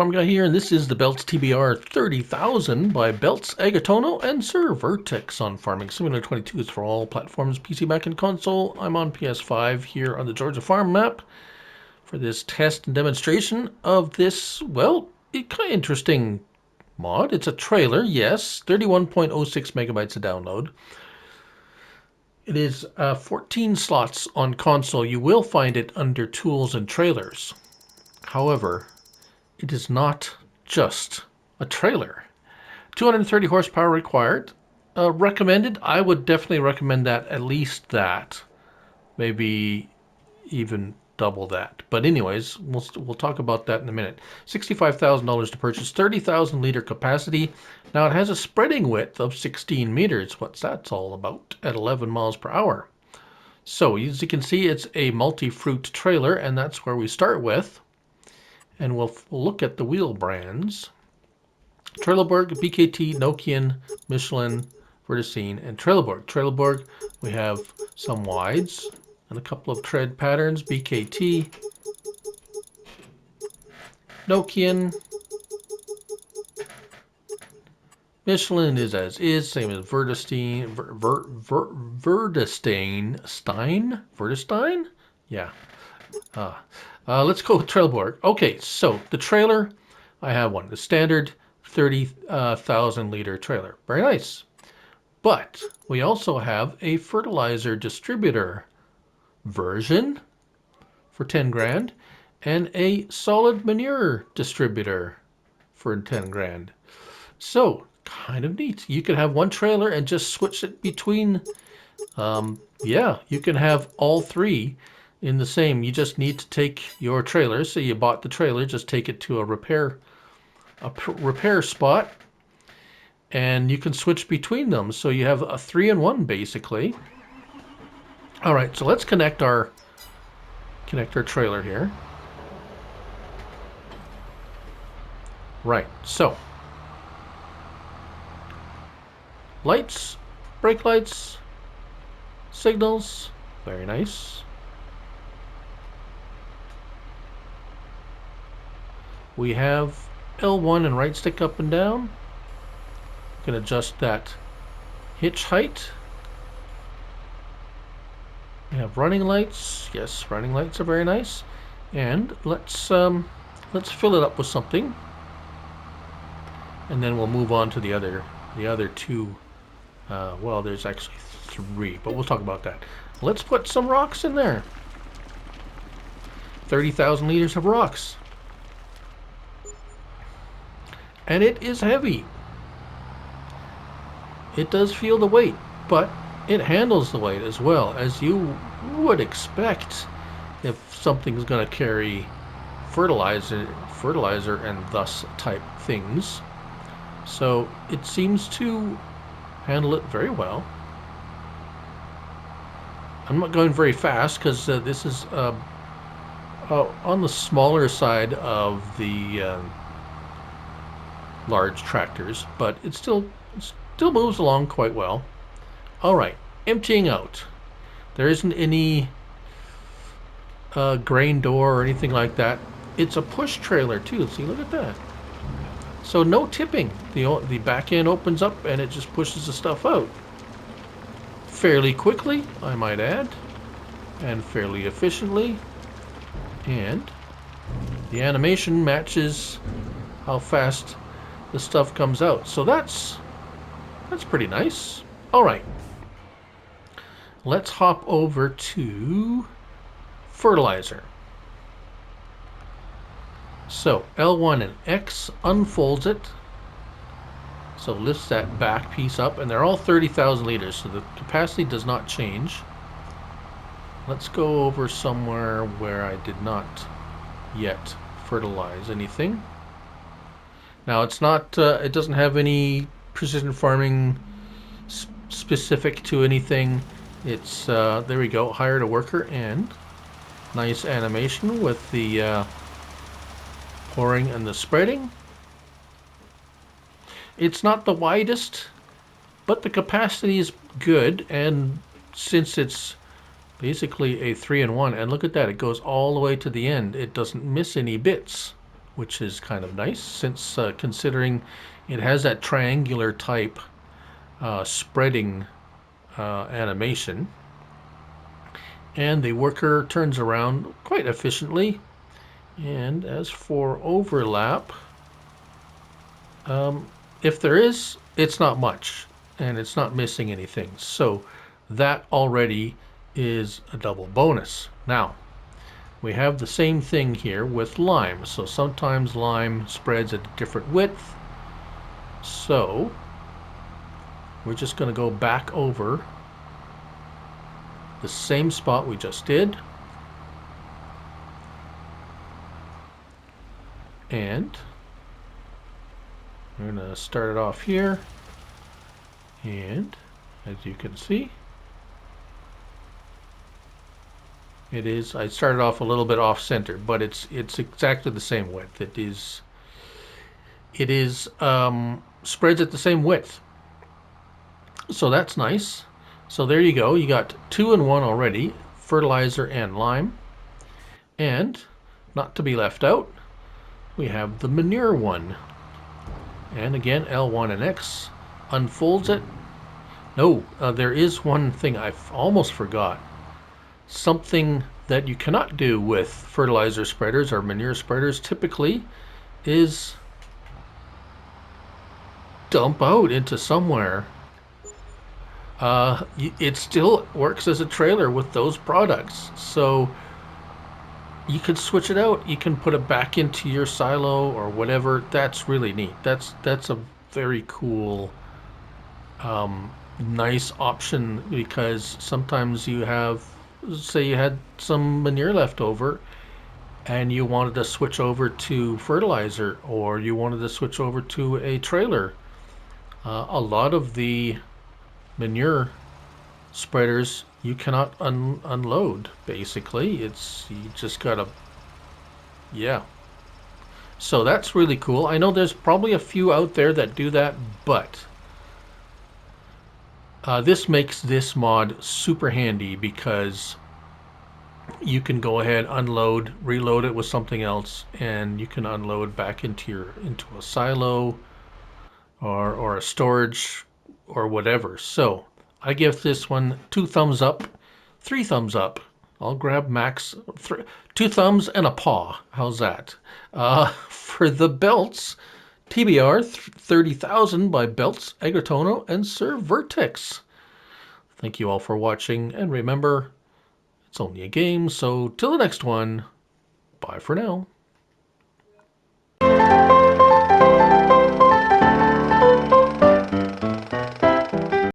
Farm Guy here, and this is the Beltz TBR 30,000 by Beltz, Agro, Tonho, and SrVertex on Farming Simulator 22. It's for all platforms, PC, Mac, and console. I'm on PS5 here on the Georgia Farm map for this test and demonstration of this, well, kind of interesting mod. It's a trailer, yes, 31.06 megabytes to download. It is 14 slots on console. You will find it under Tools and Trailers. However, it is not just a trailer. 230 horsepower required. Recommended, I would definitely recommend that, at least that. Maybe even double that. But anyways, we'll talk about that in a minute. $65,000 to purchase, 30,000 liter capacity. Now it has a spreading width of 16 meters. What's that all about at 11 miles per hour? So as you can see, it's a multi-fruit trailer, and that's where we start with. And we'll look at the wheel brands. Trelleborg, BKT, Nokian, Michelin, Vertecine, and Trelleborg. Trelleborg, we have some wides and a couple of tread patterns. BKT, Nokian, Michelin is as is, same as Vertecine. Vertestein? Yeah. Let's go with Trelleborg. Okay, so the trailer, I have one. The standard 30,000 liter trailer. Very nice. But we also have a fertilizer distributor version for 10 grand and a solid manure distributor for 10 grand. So, kind of neat. You can have one trailer and just switch it between, yeah, you can have all three in the same. You just need to take your trailer. So you bought the trailer, just take it to a repair spot, and you can switch between them. So you have a 3-in-1 basically. All right, so let's connect our trailer here. Right, so lights, brake lights, signals, very nice. We have L1 and right stick up and down. You can adjust that hitch height. We have running lights. Yes, running lights are very nice. And let's fill it up with something, and then we'll move on to the other two. Well, there's actually three, but we'll talk about that. Let's put some rocks in there. 30,000 liters of rocks. And it is heavy. It does feel the weight, but it handles the weight as well, as you would expect if something's going to carry fertilizer and thus type things. So it seems to handle it very well. I'm not going very fast because this is on the smaller side of the large tractors, but it still moves along quite well. All right, emptying out. There isn't any grain door or anything like that. It's a push trailer too. See, look at that. So no tipping. The back end opens up and it just pushes the stuff out fairly quickly, I might add, and fairly efficiently. And the animation matches how fast the stuff comes out. So that's pretty nice. All right, let's hop over to fertilizer. So L1 and X unfolds it, so lifts that back piece up, and they're all 30,000 liters, so the capacity does not change. Let's go over somewhere where I did not yet fertilize anything. Now it's not, it doesn't have any precision farming specific to anything. It's, there we go, hired a worker, and nice animation with the pouring and the spreading. It's not the widest, but the capacity is good, and since it's basically a 3-in-1, and look at that, it goes all the way to the end. It doesn't miss any bits. which is kind of nice since considering it has that triangular type spreading animation. And the worker turns around quite efficiently. And as for overlap, if there is, it's not much, and it's not missing anything. So that already is a double bonus. Now, we have the same thing here with lime. So sometimes lime spreads at a different width. So we're just going to go back over the same spot we just did. And we're going to start it off here. And as you can see, it is, I started off a little bit off center, but it's exactly the same width. It is spreads at the same width. So that's nice. So there you go. You got 2 in 1 already, fertilizer and lime. And not to be left out, we have the manure one. And again, L1 and X unfolds it. No, there is one thing I almost forgot. Something that you cannot do with fertilizer spreaders or manure spreaders typically is dump out into somewhere. It still works as a trailer with those products. So you can switch it out. You can put it back into your silo or whatever. That's really neat. That's a very cool, nice option, because sometimes you have, say you had some manure left over and you wanted to switch over to fertilizer, or you wanted to switch over to a trailer. A lot of the manure spreaders you cannot unload, basically. It's, you just gotta, yeah. So that's really cool. I know there's probably a few out there that do that, but this makes this mod super handy because you can go ahead, unload, reload it with something else, and you can unload back into a silo or a storage or whatever. So I give this one 2 thumbs up, 3 thumbs up. I'll grab max 2 thumbs and a paw. How's that? For the Beltz TBR 30,000 by Beltz, Agro, and SrVertex. Thank you all for watching, and remember, it's only a game, so till the next one, bye for now.